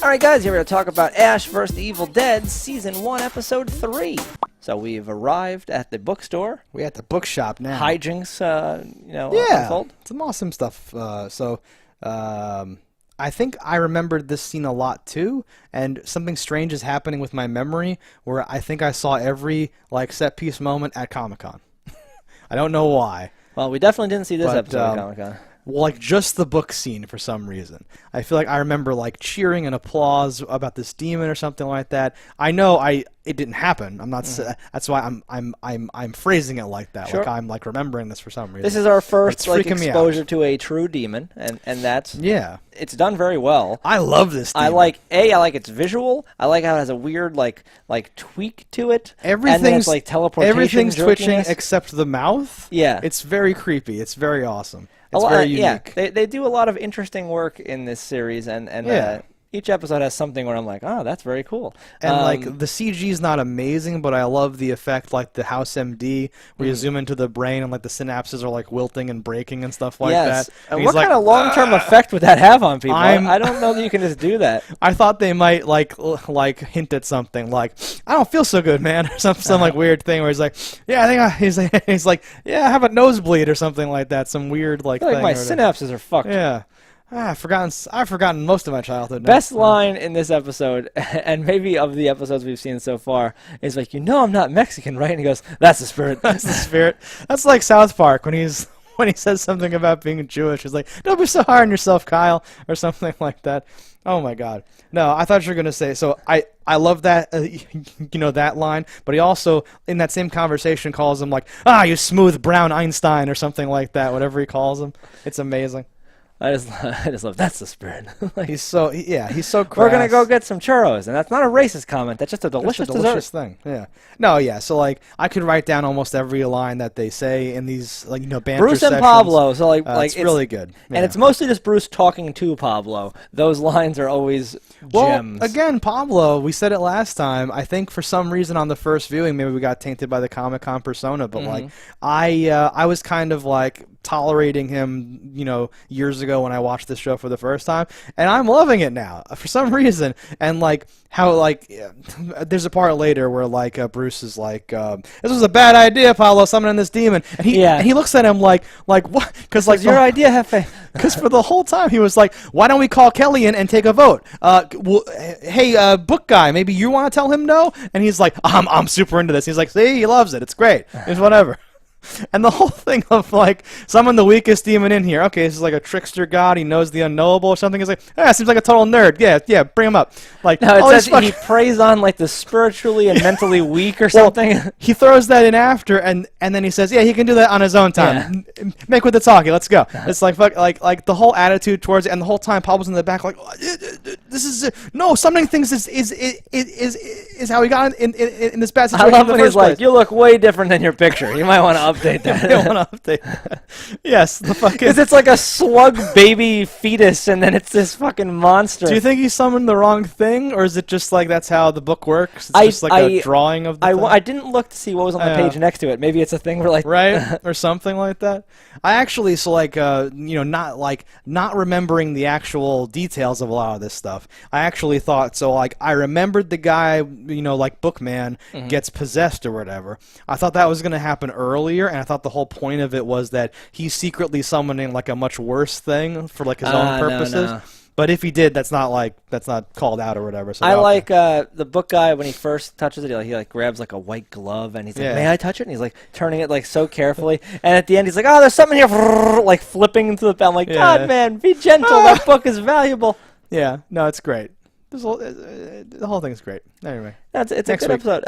Alright guys, here we're going to talk about Ash vs. the Evil Dead, Season 1, Episode 3. So we've arrived at the bookstore. We're at the bookshop now. Hijinks, unfold. Some awesome stuff. I think I remembered this scene a lot too, and something strange is happening with my memory where I think I saw every set piece moment at Comic-Con. I don't know why. Well, we definitely didn't see this episode of Comic-Con. Well, just the book scene for some reason. I feel like I remember cheering and applause about this demon or something like that. I know it didn't happen. I'm not. That's why I'm phrasing it like that. Sure. Like I'm remembering this for some reason. This is our first exposure to a true demon, and that's it's done very well. I love this demon. I like its visual. I like how it has a weird like tweak to it. Everything's like teleportation. Everything's twitching jerkiness. except the mouth. Yeah, it's very creepy. It's very awesome. It's very unique. Yeah, they do a lot of interesting work in this series, and each episode has something where I'm like, oh, that's very cool. And the CG's not amazing, but I love the effect, like the House MD, where you zoom into the brain and the synapses are wilting and breaking and stuff like that. And what kind of long-term effect would that have on people? I don't know that you can just do that. I thought they might hint at something like, I don't feel so good, man, or some weird thing where he's like, yeah, I think he's like, yeah, I have a nosebleed or something like that. Some weird I feel thing. my synapses are fucked. Yeah. I've forgotten most of my childhood. Best line in this episode, and maybe of the episodes we've seen so far, is I'm not Mexican, right? And he goes, "That's the spirit." That's the spirit. That's like South Park when he says something about being Jewish. He's like, "Don't be so hard on yourself, Kyle," or something like that. Oh my God! No, I thought you were gonna say. So I love that that line, but he also in that same conversation calls him you smooth brown Einstein or something like that. Whatever he calls him, it's amazing. I just love that's the spirit. He's so crass. We're gonna go get some churros, and that's not a racist comment. That's just a delicious thing. Yeah. No. Yeah. So I could write down almost every line that they say in these banter Bruce and sessions. Pablo. So it's really good. Yeah. And it's mostly just Bruce talking to Pablo. Those lines are always gems. Again, Pablo. We said it last time. I think for some reason on the first viewing, maybe we got tainted by the Comic-Con persona, but I was kind of tolerating him, years ago when I watched this show for the first time, and I'm loving it now for some reason. And how there's a part later where Bruce is this was a bad idea, Paulo, summoning this demon, and he looks at him like what? Because your idea, Hefe. Because for the whole time he was like, why don't we call Kelly in and take a vote? Hey, book guy, maybe you want to tell him no? And he's like, I'm super into this. He's like, see, he loves it. It's great. It's whatever. And the whole thing of summon the weakest demon in here. Okay, this is a trickster god. He knows the unknowable or something. He's like, seems like a total nerd. Yeah, bring him up. No, it says he preys on the spiritually and mentally weak or something. Well, he throws that in after, and then he says, yeah, he can do that on his own time. Yeah. Make with the talkie. Let's go. It's like the whole attitude towards it, and the whole time Pablo's in the back this is no summoning things is how he got in this bad situation. I love when he's like, you look way different than your picture. You might want to update that. I want to update that. Yes, the fucking. Because it's like a slug baby fetus, and then it's this fucking monster. Do you think he summoned the wrong thing, or is it just that's how the book works? It's just a drawing of the thing? I didn't look to see what was on the page next to it. Maybe it's a thing where right or something like that. I actually not remembering the actual details of a lot of this stuff. I actually thought I remembered the guy Bookman gets possessed or whatever. I thought that was going to happen earlier, and I thought the whole point of it was that he's secretly summoning a much worse thing for his own purposes. No. But if he did, that's not called out or whatever. So I the book guy when he first touches it. He grabs a white glove and he's like, "May I touch it?" And he's turning it so carefully. And at the end, he's like, "Oh, there's something here," flipping to the. I'm like, "God, man, be gentle. That book is valuable." Yeah, no, it's great. The whole thing's great. Anyway, it's a good episode.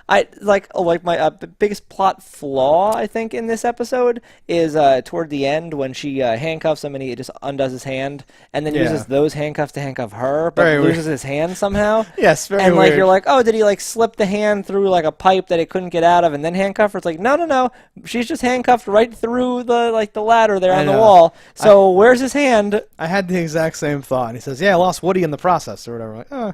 My biggest plot flaw I think in this episode is toward the end when she handcuffs him and he just undoes his hand and then uses those handcuffs to handcuff her, but very loses his hand somehow. Yes, very and weird. You're like, oh, did he slip the hand through a pipe that it couldn't get out of and then handcuff her? It's like, no, she's just handcuffed right through the ladder there on the wall. So where's his hand? I had the exact same thought. And he says, "Yeah, I lost Woody in the process," or whatever. I'm like, oh.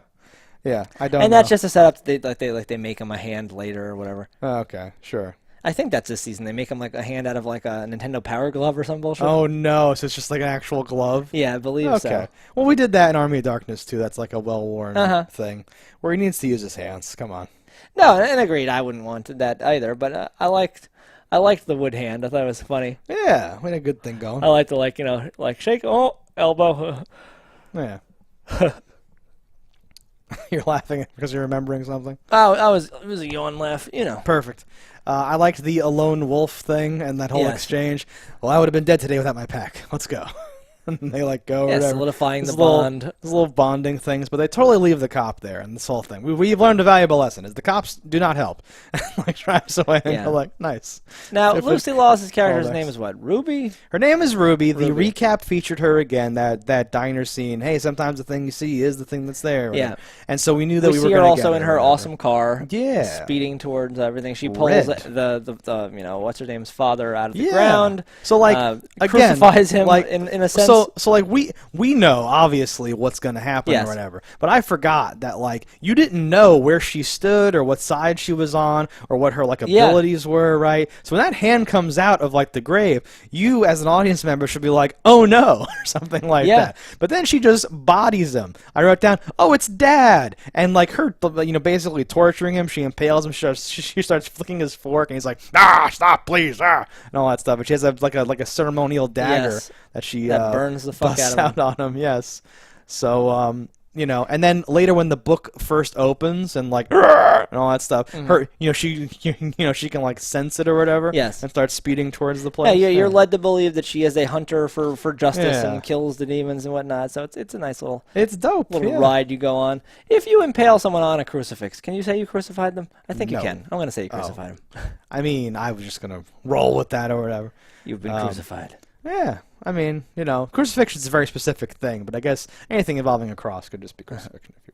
Yeah, I don't know. And that's just a setup. They make him a hand later or whatever. Oh, okay, sure. I think that's this season. They make him like a hand out of like a Nintendo Power Glove or some bullshit. Oh no! So it's just like an actual glove. Yeah, I believe so. Okay. Well, we did that in Army of Darkness too. That's like a well-worn thing where he needs to use his hands. Come on. No, and agreed. I wouldn't want that either. But I liked the wood hand. I thought it was funny. Yeah, we had a good thing going. I like to like shake. Oh, elbow. Yeah. You're laughing because you're remembering something? It was a yawn laugh, Perfect. I liked the alone wolf thing and that whole exchange. Well, I would have been dead today without my pack. Let's go. And they go or whatever. Solidifying the bond. These little bonding things, but they totally leave the cop there and this whole thing. We've learned a valuable lesson: is the cops do not help. Like drives away, and you're like, nice. Now Lucy Lawless's character's name is what? Ruby. Her name is Ruby. The recap featured her again. That diner scene. Hey, sometimes the thing you see is the thing that's there. Yeah. And so we knew that we were see going her to also in her awesome car. Yeah. Speeding towards everything. She pulls the what's her name's father out of the ground. So like again, crucifies him in a sense. So like we know obviously what's going to happen or whatever, but I forgot that like you didn't know where she stood or what side she was on or what her like abilities were, right? So when that hand comes out of like the grave, you as an audience member should be like, oh no, or something like that. But then she just bodies him. I wrote down, oh, it's Dad, and like her, basically torturing him. She impales him. She starts flicking his fork, and he's like, stop, please, and all that stuff. But she has like a ceremonial dagger that she burns the fuck out on him. Yes. So and then later when the book first opens and like and all that stuff, her she can like sense it or whatever. Yes. And starts speeding towards the place. Yeah, you're led to believe that she is a hunter for justice and kills the demons and whatnot. So it's a nice little ride you go on. If you impale someone on a crucifix, can you say you crucified them? I think you can. I'm gonna say you crucified them. I mean, I was just gonna roll with that or whatever. You've been crucified. Yeah. I mean, crucifixion is a very specific thing, but I guess anything involving a cross could just be crucifixion if you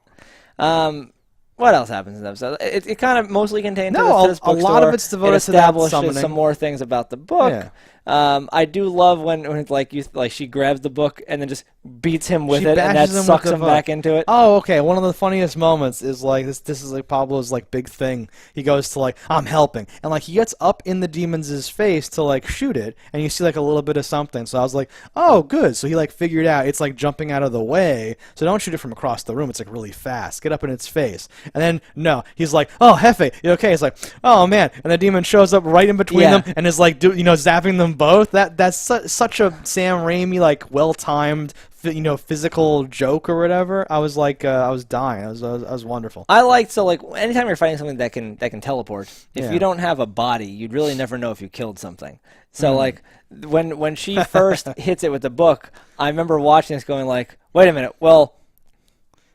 want. What else happens in the episode? It kind of mostly contained to this a lot of it's devoted to that summoning. Some more things about the book. Yeah. I do love when it's like she grabs the book and then just beats him with it, and that sucks him back into it. Oh, okay. One of the funniest moments is like this is like Pablo's like big thing. He goes to like, I'm helping, and like he gets up in the demon's face to like shoot it, and you see like a little bit of something. So I was like, oh, good. So he like figured out it's like jumping out of the way. So don't shoot it from across the room. It's like really fast. Get up in its face, and then no, he's like, oh, Hefe, you okay? He's like, oh man, and the demon shows up right in between them and is like, zapping them both. That's such a Sam Raimi like well-timed physical joke or whatever. I was like I was dying. I was wonderful. I like anytime you're fighting something that can teleport, if you don't have a body, you'd really never know if you killed something. So like when she first hits it with the book, I remember watching this going like, wait a minute, well,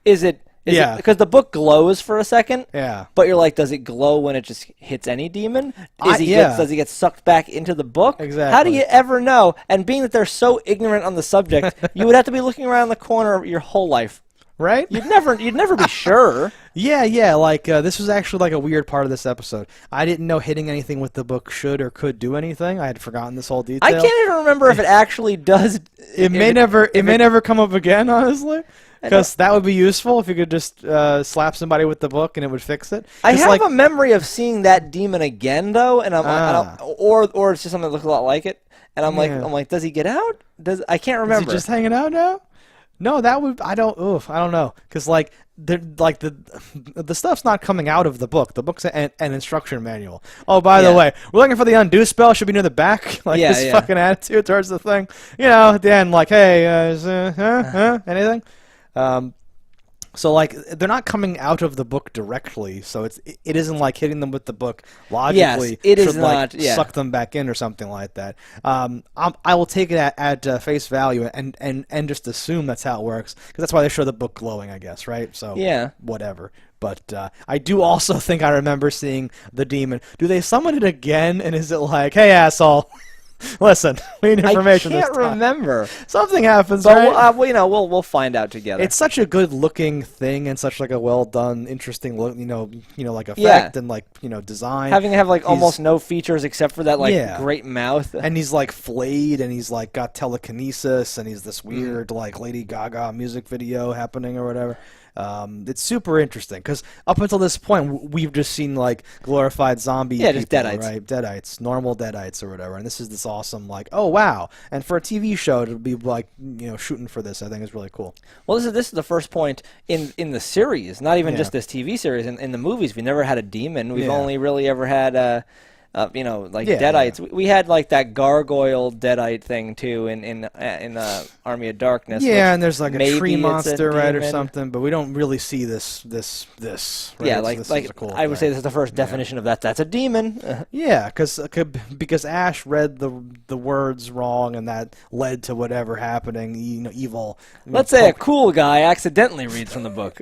is it because the book glows for a second. Yeah. But you're like, does it glow when it just hits any demon? Does he get sucked back into the book? Exactly. How do you ever know? And being that they're so ignorant on the subject, you would have to be looking around the corner your whole life. Right? You'd never be sure. Yeah. Like this was actually like a weird part of this episode. I didn't know hitting anything with the book should or could do anything. I had forgotten this whole detail. I can't even remember if it actually does. It may never come up again, honestly. Because that would be useful if you could just slap somebody with the book and it would fix it. I have a memory of seeing that demon again though, and or it's just something that looks a lot like it, and I'm like, does he get out? I can't remember. Is he just hanging out now? No, that would I don't know, because like the stuff's not coming out of the book. The book's an instruction manual. Oh, by the way, we're looking for the undo spell. Should be near the back. Like this fucking attitude towards the thing. At the end, like, hey, anything? So like they're not coming out of the book directly, so it isn't like hitting them with the book logically. Yes, it is not. Suck them back in or something like that. I will take it at face value and just assume that's how it works, because that's why they show the book glowing, I guess, right? So whatever. But I do also think I remember seeing the demon. Do they summon it again? And is it like, hey asshole? Listen, we need information this time. I can't remember. Something happens, but right? We'll find out together. It's such a good-looking thing and such like a well-done, interesting look, like effect and like design. Having to have like almost no features except for that like great mouth. And he's like flayed, and he's like got telekinesis, and he's this weird like Lady Gaga music video happening or whatever. It's super interesting because up until this point, we've just seen like glorified zombie people, just deadites. right? Deadites, normal deadites or whatever. And this is this awesome, like, oh wow! And for a TV show to be like, shooting for this, I think is really cool. Well, this is the first point in the series, not even just this TV series. In the movies, we never had a demon. We've only really ever had deadites. Yeah. We had like that gargoyle deadite thing too in Army of Darkness. Yeah, and there's like a tree it's monster, right, or demon. something, but we don't really see this. Right? Yeah, This is a cool I would say thing. this is the first definition of that. That's a demon. Yeah, because Ash read the words wrong, and that led to whatever happening. Evil. Let's say a cool guy accidentally reads from the book.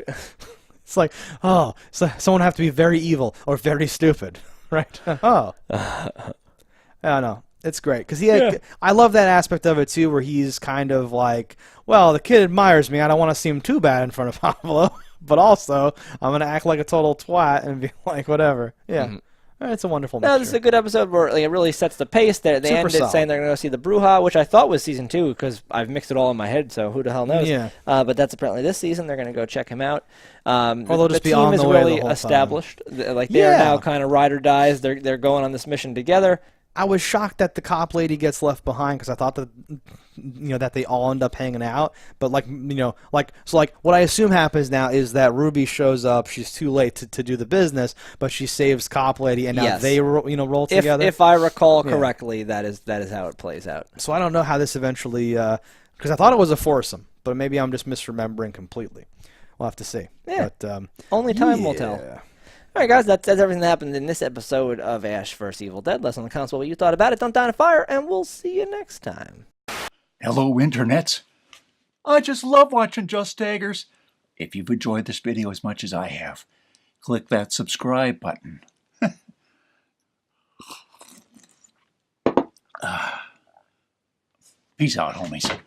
It's like, oh, so someone have to be very evil or very stupid, right? Oh, I don't know. It's great because I love that aspect of it too, where he's kind of like, well, the kid admires me. I don't want to seem too bad in front of Pablo, but also I'm gonna act like a total twat and be like whatever. Yeah. Mm-hmm. It's a wonderful mixture. No, this is a good episode where it really sets the pace. They ended saying they're going to go see the Bruja, which I thought was season 2 because I've mixed it all in my head, so who the hell knows? Yeah. But that's apparently this season. They're going to go check him out. Or they'll just be on the team the is way really the whole established. Like they're now kind of ride or dies. They're going on this mission together. I was shocked that the cop lady gets left behind because I thought that that they all end up hanging out. But what I assume happens now is that Ruby shows up. She's too late to do the business, but she saves cop lady, and now they roll together. If I recall correctly, that is how it plays out. So I don't know how this eventually because I thought it was a foursome, but maybe I'm just misremembering completely. We'll have to see. Yeah. But, only time will tell. All right, guys, that's everything that happened in this episode of Ash vs. Evil Dead. Let us know in the comments what you thought about it. Don't die in a fire, and we'll see you next time. Hello, internets. I just love watching JustDaggers. If you've enjoyed this video as much as I have, click that subscribe button. Peace out, homies.